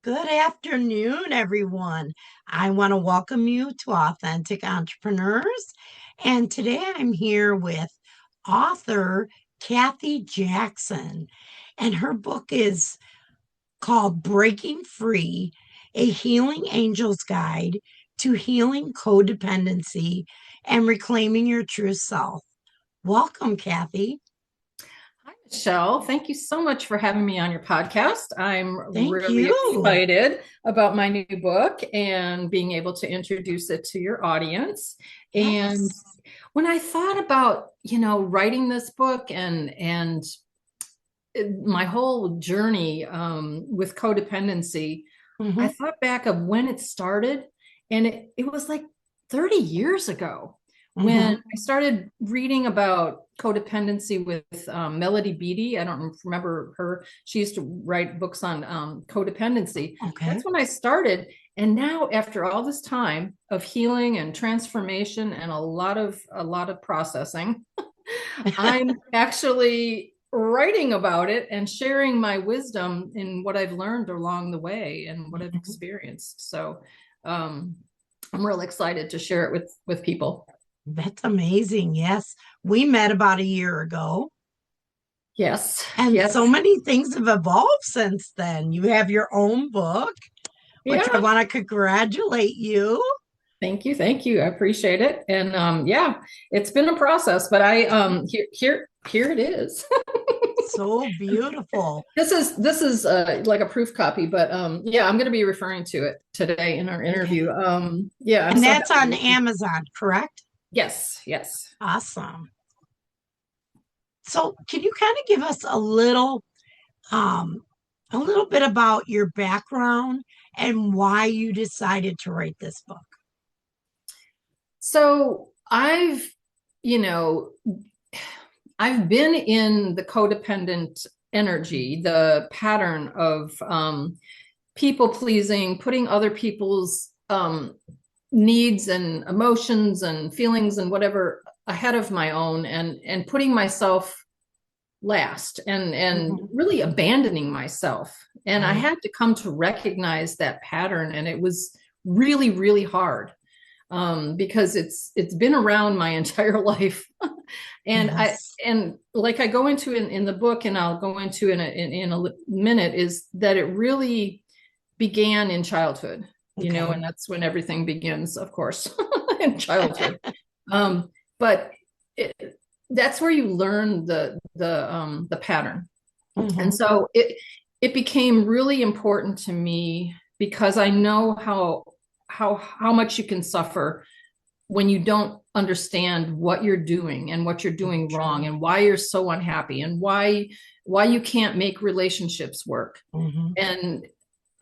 Good afternoon, everyone. I want to welcome you to Authentic Entrepreneurs. And today I'm here with author Kathy Jackson. And her book is called Breaking Free, A Healing Angel's Guide to Healing Codependency and Reclaiming Your True Self. Welcome, Kathy. Hi, Michelle. Thank you so much for having me on your podcast. I'm Thank really you. excited about my new book and being able to introduce it to your audience. And Yes. when I thought about, writing this book and my whole journey with codependency, I Mhm. thought back of when it started, and it was like 30 years ago when Mhm. I started reading about codependency with Melody Beattie. I don't remember her. She used to write books on codependency. Okay. That's when I started. And now, after all this time of healing and transformation and a lot of processing, I'm actually writing about it and sharing my wisdom in what I've learned along the way and what I've Mhm. experienced. So um, I'm real excited to share it with people. That's amazing. Yes. We met about a year ago, Yes, and yes, so many things have evolved since then. You have your own book, which I yeah. want to congratulate you. Thank you. I appreciate it. And yeah, it's been a process, but I here it is. So beautiful. This is like a proof copy, but yeah, I'm going to be referring to it today in our interview. Okay. Yeah, I'm And so that's on happy. Amazon, correct? Yes, yes. Awesome. So can you kind of give us um a little bit about your background and why you decided to write this book? So you know, I've been in the codependent energy, the pattern of people pleasing, putting other people's needs and emotions and feelings and whatever ahead of my own, and putting myself last, and Mhm. really abandoning myself. And I Right. had to come to recognize that pattern, and it was really hard because it's been around my entire life. and I Yes. and like I go into in the book, and I'll go into in a minute, is that it really began in childhood, Okay. and that's when everything begins, of course, in childhood. um, but it, that's where you learn the pattern. And Hmm. so it became really important to me because I know how much you can suffer when you don't understand what you're doing and what you're doing wrong, True. and why you're so unhappy, and why you can't make relationships work. Hmm. And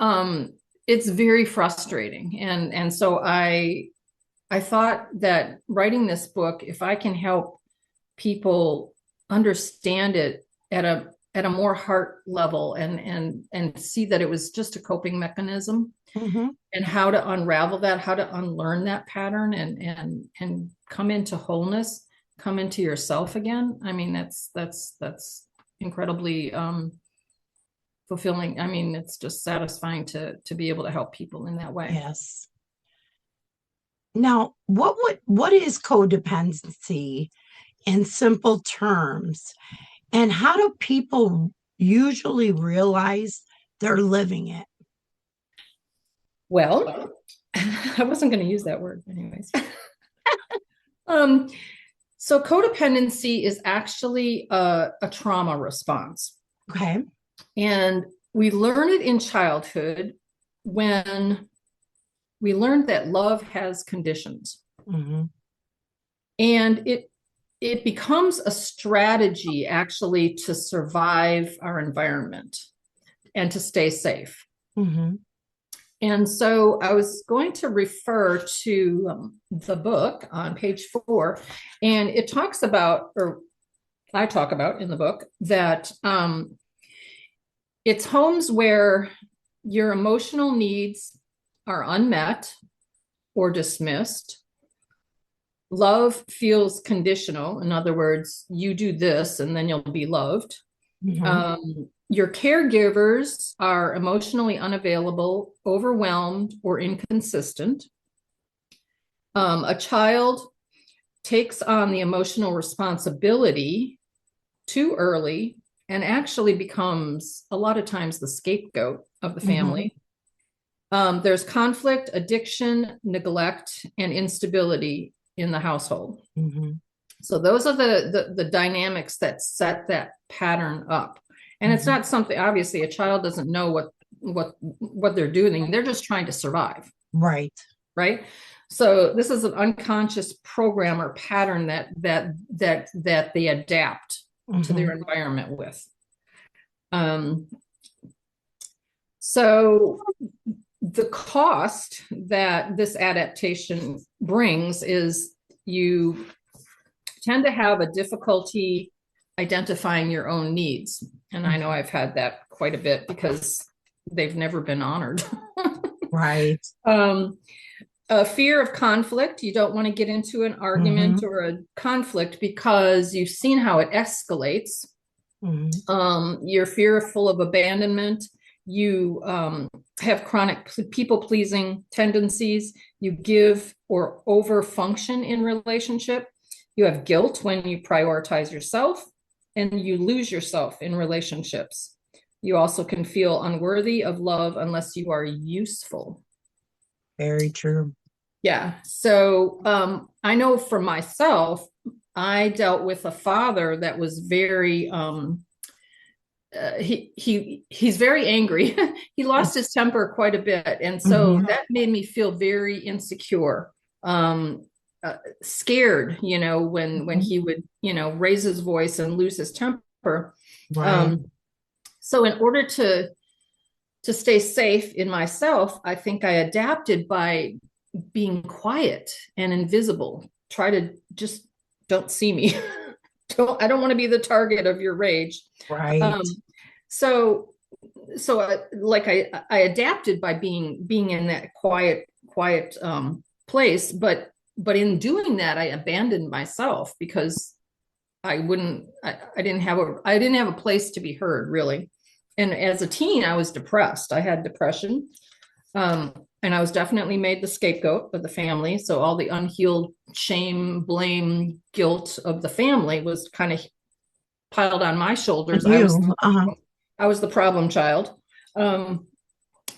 um it's very frustrating. And so I thought that writing this book, if I can help people understand it at a more heart level, and see that it was just a coping mechanism, Hmm. and how to unravel that, how to unlearn that pattern, and come into wholeness, come into yourself again. I mean, that's incredibly fulfilling. I mean, it's just satisfying to be able to help people in that way. Yes. Now, what is codependency in simple terms, and how do people usually realize they're living it? Well, I wasn't going to use that word anyways. um, so codependency is actually a trauma response. Okay. And we learn it in childhood when we learned that love has conditions. Hmm. And it becomes a strategy actually to survive our environment and to stay safe. Hmm. And so I was going to refer to the book on page 4, and it talks about, or I talk about in the book, that it's homes where your emotional needs are unmet or dismissed. Love feels conditional. In other words, you do this and then you'll be loved. Hmm. Your caregivers are emotionally unavailable, overwhelmed, or inconsistent. A child takes on the emotional responsibility too early and actually becomes a lot of times the scapegoat of the Hmm. family. There's conflict, addiction, neglect, and instability in the household. Hmm. So those are the dynamics that set that pattern up. And it's Hmm. not something, obviously a child doesn't know what they're doing. They're just trying to survive, Right. right? So this is an unconscious program or pattern that they adapt to their Hmm. environment with. Um, so the cost that this adaptation brings is you tend to have a difficulty identifying your own needs. And I know I've had that quite a bit because they've never been honored. Right. um, a fear of conflict. You don't want to get into an argument Hmm. or a conflict because you've seen how it escalates. Hmm. You're fearful of abandonment. You have chronic people pleasing tendencies. You give or over function in relationship. You have guilt when you prioritize yourself, and you lose yourself in relationships. You also can feel unworthy of love unless you are useful. Very true. Yeah. So I know for myself, I dealt with a father that was very he's very angry. He lost his temper quite a bit, and so Hmm. that made me feel very insecure, um, scared. When he would raise his voice and lose his temper. Right. Um, so in order to stay safe in myself, I think I adapted by being quiet and invisible. Try to just don't see me. I don't want to be the target of your rage. Right. Um, so like I adapted by being in that quiet place, but in doing that I abandoned myself because I didn't have a place to be heard really. And as a teen I was depressed. I had depression. um, and I was definitely made the scapegoat of the family. So all the unhealed shame, blame, guilt of the family was kind of piled on my And shoulders. you. Uh-huh. I was the problem child. Um,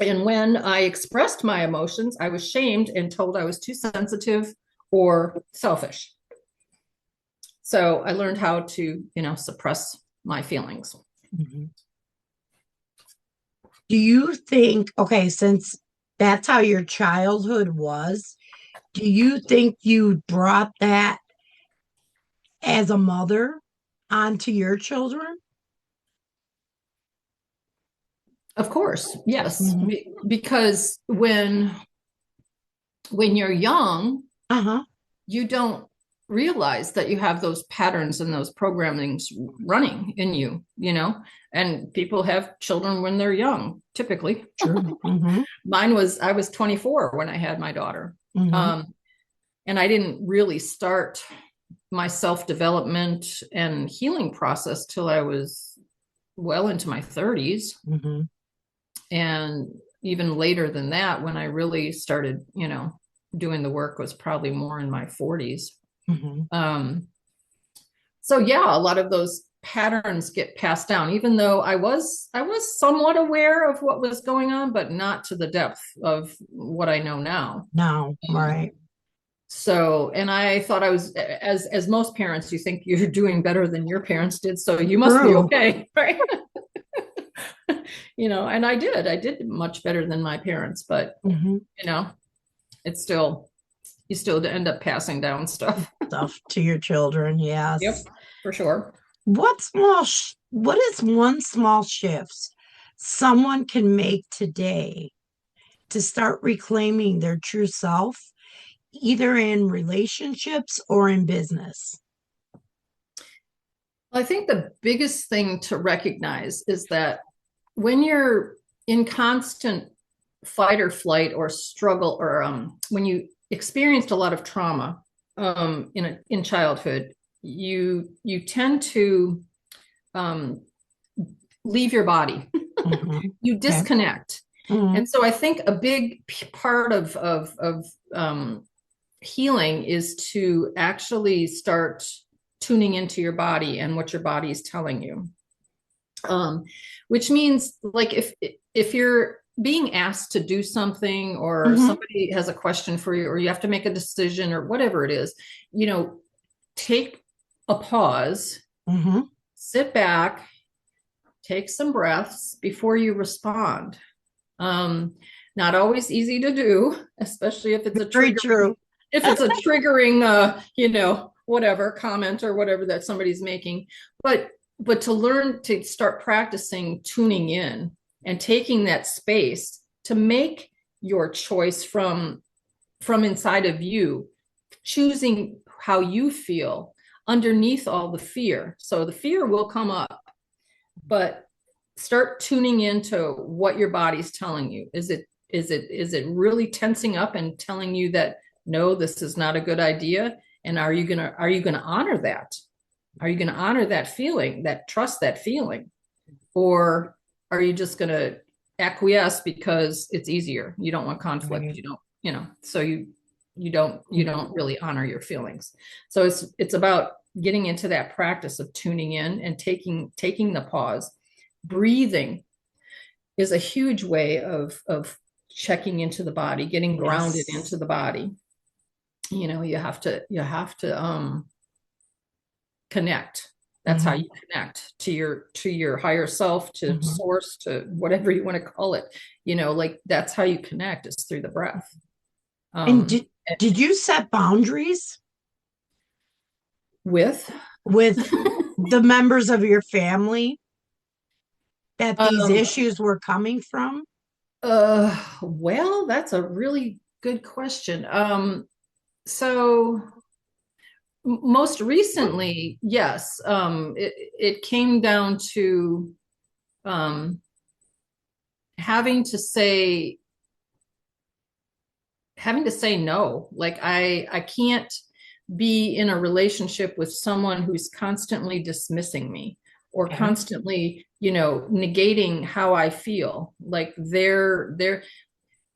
and when I expressed my emotions, I was shamed and told I was too sensitive or selfish. So I learned how to, suppress my feelings. Hmm. Do you think, okay, since that's how your childhood was, do you think you brought that as a mother onto your children? Of course, yes, Hmm. because when you're young, Uh-huh. you don't realize that you have those patterns and those programmings running in and people have children when they're young, typically. True. Hmm. I was 24 when I had my daughter. Hmm. um, and I didn't really start my self-development and healing process till I was well into my 30s. Hmm. And even later than that, when I really started doing the work, was probably more in my 40s. Hmm. um, so yeah, a lot of those patterns get passed down, even though I was somewhat aware of what was going on, but not to the depth of what I know now. No, right. So, and I thought I was, as most parents, you think you're doing better than your parents did, so you must be True. okay, right? And I did much better than my parents, but Hmm. you know, it's still, you still end up passing down stuff. Stuff to your children, Yep, yes. for sure. What is one small shift someone can make today to start reclaiming their true self, either in relationships or in business? I think the biggest thing to recognize is that when you're in constant fight or flight or struggle, or when you experienced a lot of trauma in childhood, you tend to um, leave your body. Mm-hmm. You Okay. disconnect. Mm-hmm. And so I think a big part of healing is to actually start tuning into your body and what your body is telling you. Um, which means like if you're being asked to do something or Mm-hmm. somebody has a question for you or you have to make a decision or whatever it is, take a pause, Mm-hmm. sit back, take some breaths before you respond. Um, Not always easy to do, especially Very true. if it's a triggering, whatever comment or whatever that somebody's making. But to learn to start practicing tuning in and taking that space to make your choice from inside of you, choosing how you feel underneath all the fear. So the fear will come up, but start tuning into what your body's telling you. Is it really tensing up and telling you that no, this is not a good idea? And are you gonna honor that? Are you gonna honor that feeling, that trust that feeling? Or are you just gonna acquiesce because it's easier? You don't want conflict. Right. So you don't really honor your feelings. So it's about getting into that practice of tuning in and taking the pause. Breathing is a huge way of checking into the body, getting grounded Yes. into the body. You have to connect. That's how Mm-hmm. you connect to your higher self, to Mm-hmm. source, to whatever you want to call it. Like that's how you connect, is through the breath. And um did you set boundaries with with the members of your family that these um issues were coming from? well, that's a really good question. So most recently, yes, it came down to um having to say having to say no. Like I can't be in a relationship with someone who's constantly dismissing me or Okay. constantly negating how I feel. Like they're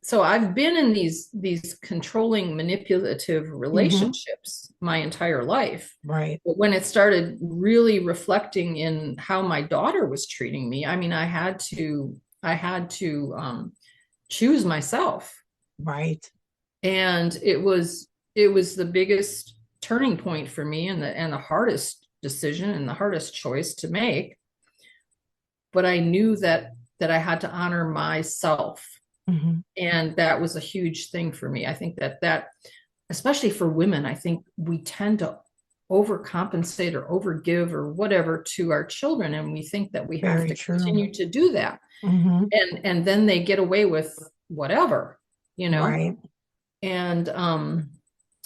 so I've been in these controlling, manipulative Mm-hmm. relationships my entire life. Right. But when it started really reflecting in how my daughter was treating me, I mean, I had to choose myself. Right. And it was the biggest turning point for me, and the hardest decision and the hardest choice to make. But I knew that I had to honor myself, Mm-hmm. and that was a huge thing for me. I think that especially for women, I think we tend to overcompensate or overgive or whatever to our children, and we think that we have Very to true. continue to do that, Mm-hmm. and then they get away with whatever, you know Right. and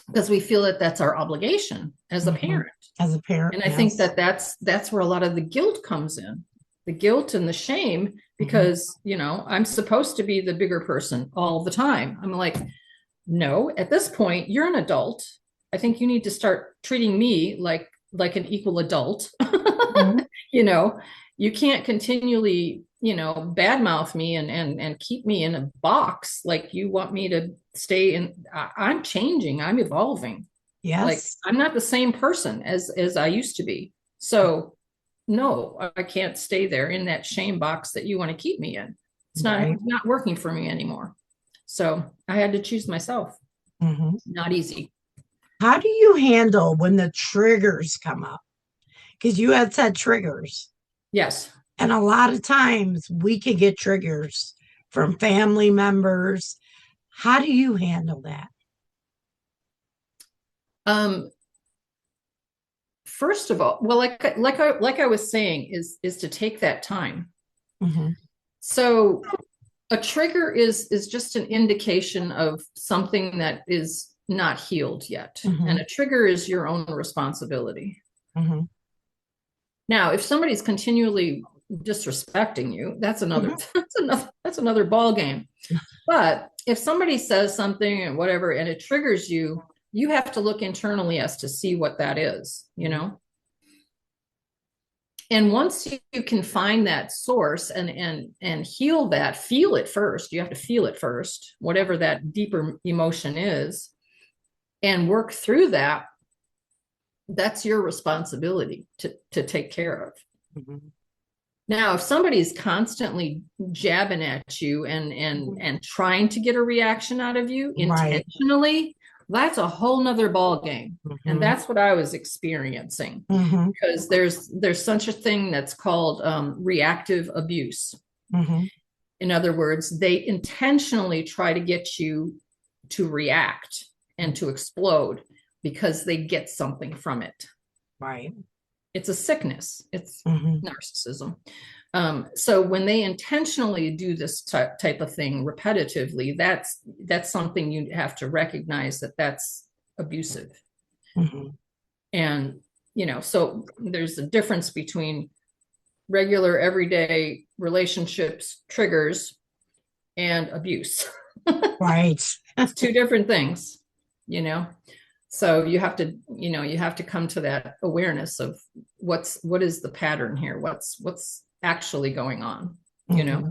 because we feel that that's our obligation as a Mm-hmm. parent. As a parent, And I think yes. that that's where a lot of the guilt comes in, the guilt and the shame, Mm-hmm. because I'm supposed to be the bigger person all the time. I'm like, no, at this point you're an adult. I think you need to start treating me like an equal adult. Mm-hmm. you know you can't continually badmouth me and keep me in a box. Like, you want me to stay in. I'm changing, I'm evolving. Like, Yes. I'm not the same person as I used to be. So no, I can't stay there in that shame box that you want to keep me in. Right. It's not working for me anymore. So I had to choose myself. Mm-hmm. Not easy. How do you handle when the triggers come up? Because you had said triggers. Yes. And a lot of times we can get triggers from family members. How do you handle that? um First of all, well, like I was saying, is to take that time. Mm-hmm. So a trigger is just an indication of something that is not healed yet, Mm-hmm. and a trigger is your own responsibility. Mm-hmm. Now, if somebody's continually disrespecting you, that's another Mm-hmm. that's another ball game. But if somebody says something and whatever, and it triggers you, you have to look internally as to see what that is. And once you can find that source and heal that, feel it first. You have to feel it first, whatever that deeper emotion is, and work through that. That's your responsibility to take care of. Mhm. Now, if somebody's constantly jabbing at you and trying to get a reaction out of you Right. intentionally, that's a whole nother ball game. And Hmm. that's what I was experiencing, Hmm. because there's such a thing that's called reactive abuse. Hmm. In other words, they intentionally try to get you to react and to explode because they get something from it. Right. It's a sickness. It's Hmm. narcissism. So when they intentionally do this type of thing repetitively, that's something you have to recognize, that that's abusive. Hmm. And so there's a difference between regular everyday relationships triggers and abuse. Right. It's two different things, you know. So you have to come to that awareness of what is the pattern here, what's actually going on, you know. Hmm.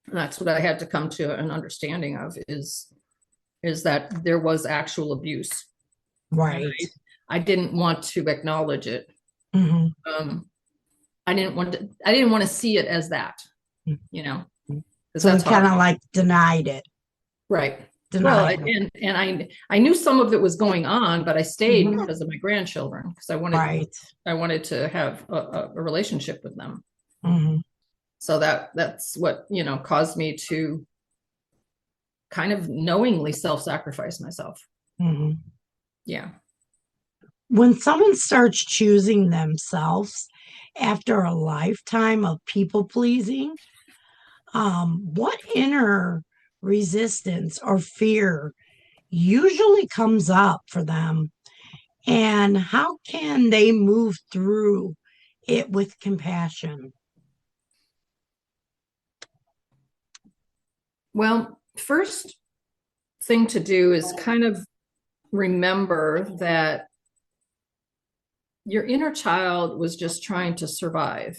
And that's what I had to come to an understanding of, is that there was actual abuse, and Right. I didn't want to acknowledge it. Hmm. um I didn't want to see it as that, because So we that's kind hard. of like denied it, Right. Well, denied it. and I knew some of it was going on, but I stayed Hmm. because of my grandchildren, because Right. I wanted to have a relationship with them. Hmm. So that's what, caused me to kind of knowingly self-sacrifice myself. Hmm. Yeah. When someone starts choosing themselves after a lifetime of people pleasing, what inner resistance or fear usually comes up for them, and how can they move through it with compassion? Well, first thing to do is kind of remember that your inner child was just trying to survive,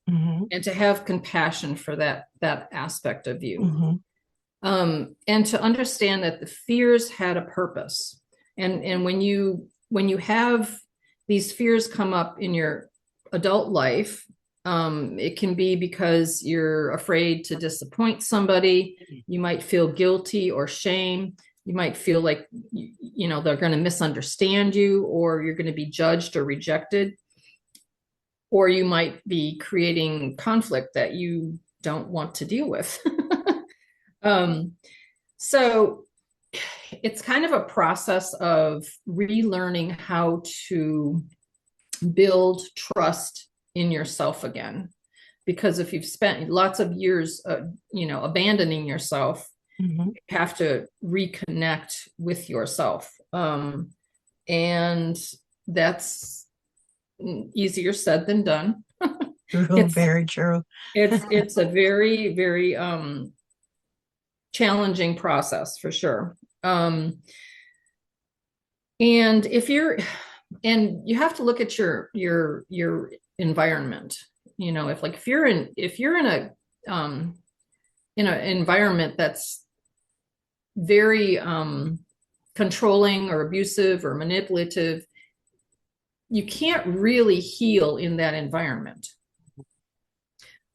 Hmm. and to have compassion for that aspect of you. Hmm. And to understand that the fears had a purpose. And when you have these fears come up in your adult life, it can be because you're afraid to disappoint somebody. You might feel guilty or shame. You might feel like they're going to misunderstand you, or you're going to be judged or rejected, or you might be creating conflict that you don't want to deal with. um, so it's kind of a process of relearning how to build trust in yourself again. Because if you've spent lots of years, abandoning yourself, Hmm. you have to reconnect with yourself. And that's easier said than done. True, It's very true. it's a very, very challenging process for sure. And if you're and you have to look at your environment. If you're in an environment that's very controlling or abusive or manipulative, you can't really heal in that environment.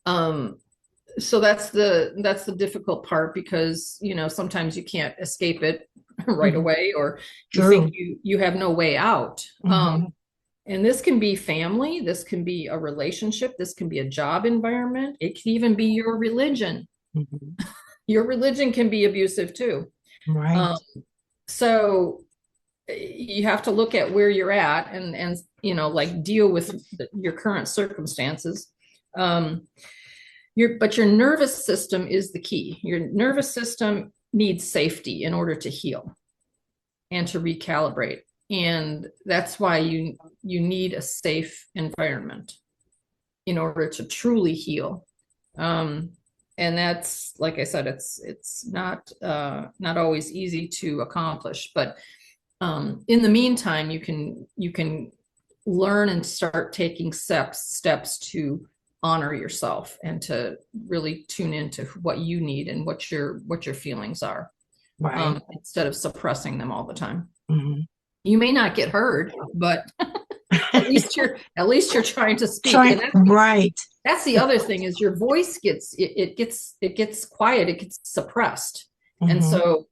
um so that's the difficult part, because sometimes you can't escape it right Hmm. away, or you think True. you have no way out. Hmm. And this can be family, this can be a relationship, this can be a job environment, it can even be your religion. Hmm. Your religion can be abusive too. Right. um, so you have to look at where you're at, and like deal with your current circumstances. um, but your nervous system is the key. Your nervous system needs safety in order to heal and to recalibrate. And that's why you need a safe environment in order to truly heal. Um, and that's, like I said, it's not always easy to accomplish. But in the meantime, you can learn and start taking steps to honor yourself and to really tune into what you need and what your feelings are, Right. instead of suppressing them all the time. Hmm. You may not get heard, but at least you're trying to speak. Trying, And right. that's the other thing is your voice it gets quiet, it gets suppressed. And Hmm. so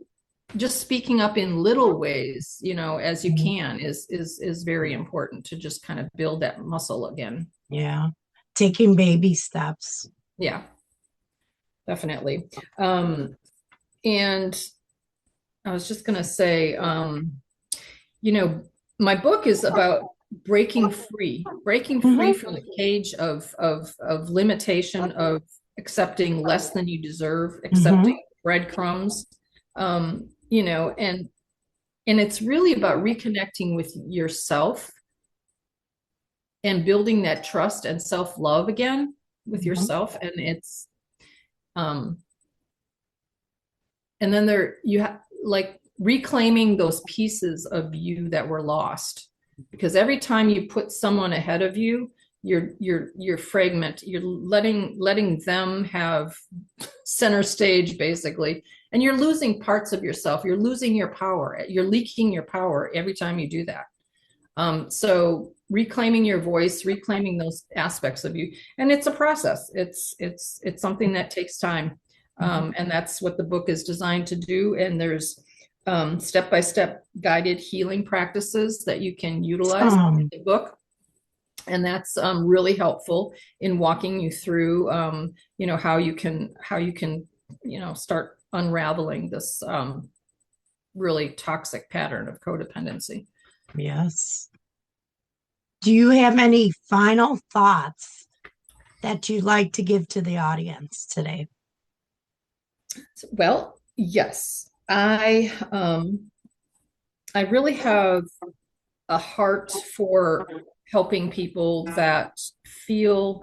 just speaking up in little ways, as you Hmm. can is very important to just kind of build that muscle again. Yeah. Taking baby steps. Yeah, definitely. And I was just going to say, you know, my book is about breaking free Hmm. from the cage of limitation, of accepting less than you deserve, Hmm. accepting breadcrumbs, and it's really about reconnecting with yourself and building that trust and self-love again with Hmm. yourself. And it's um and then there you have like reclaiming those pieces of you that were lost, because every time you put someone ahead of you, you're fragment, you're letting them have center stage basically, and you're losing parts of yourself, you're losing your power, you're leaking your power every time you do that. So reclaiming your voice, reclaiming those aspects of you, and it's a process. It's something that takes time, and that's what the book is designed to do. And there's step-by-step guided healing practices that you can utilize in Um, the book, and that's really helpful in walking you through, how you can start unraveling this really toxic pattern of codependency. yes. Do you have any final thoughts that you'd like to give to the audience today? Well, yes, I really have a heart for helping people that feel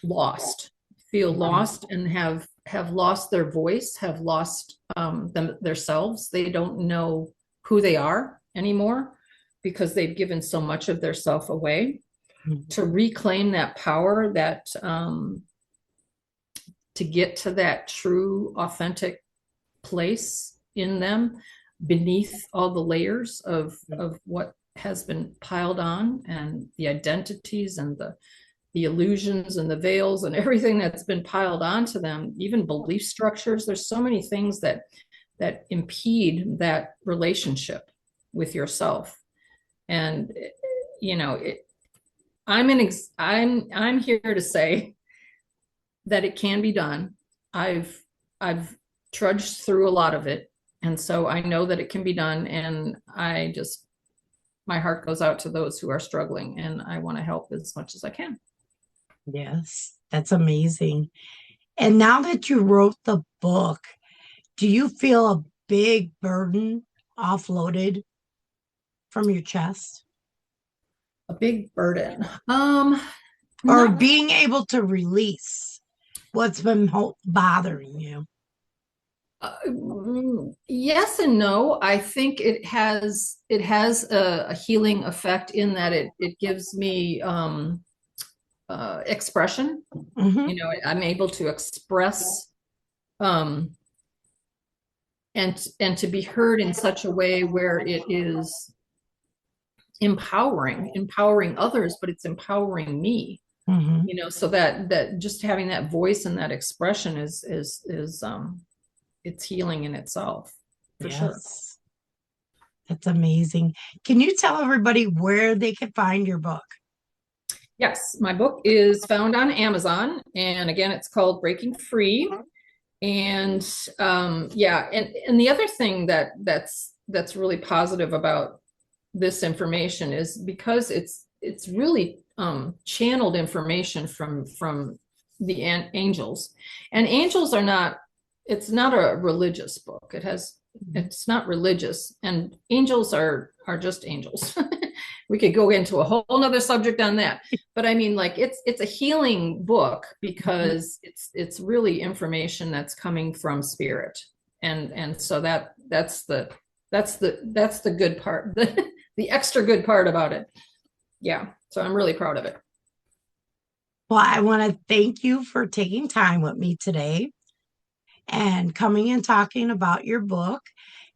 lost, feel Mhm. lost and have lost their voice, have lost themselves. They don't know who they are anymore because they've given so much of their self away. Mhm. To reclaim that power, that to get to that true, authentic place in them beneath all the layers of what has been piled on, and the identities and the illusions and the veils and everything that's been piled onto them, even belief structures. There's so many things that impede that relationship with yourself. And you know it, I'm here to say that it can be done. I've trudged through a lot of it, and so I know that it can be done. And my heart goes out to those who are struggling, and I want to help as much as I can. Yes, that's amazing. And now that you wrote the book, do you feel a big burden offloaded from your chest A big burden. or Not being able to release what's been bothering you? yes and no. I think it has a healing effect in that it gives me expression. Hmm. I'm able to express, um, and to be heard in such a way where it is empowering others, but it's empowering me. Hmm. So that just having that voice and that expression is it's healing in itself, for sure. Yes, that's amazing. Can you tell everybody where they can find your book? Yes, my book is found on Amazon, and again, it's called Breaking Free. And yeah, and the other thing that's really positive about this information is because it's really channeled information from the angels. And angels are not, it's not a religious book. It's not religious, and angels are just angels. We could go into a whole nother subject on that, but I mean, like, it's a healing book Mhm. because it's really information that's coming from spirit. And so that's the good part. the extra good part about it. Yeah. So I'm really proud of it. Well, I want to thank you for taking time with me today and coming and talking about your book.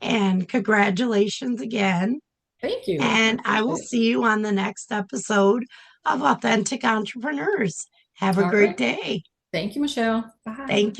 And congratulations again. Thank you. I And I will appreciate it. see you on the next episode of Authentic Entrepreneurs. Have a All great right. day. Thank you, Michelle. Bye. Thank you.